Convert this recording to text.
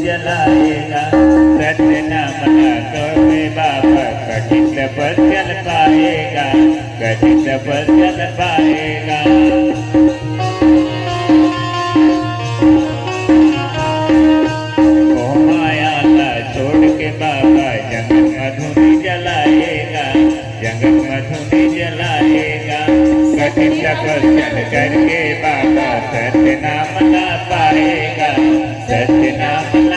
जलाएगा सत्य नाम ना कहे बाबा कठिन पर चल पाएगा, कठिन पर चल पाएगा। मोह माया ला छोड़ के बाबा जंगल मधुनी जलाएगा, जंगल मधुनी जलाएगा। कठिन पर चल करके बाबा सत्य नाम ला पाएगा, सत्य नाम ला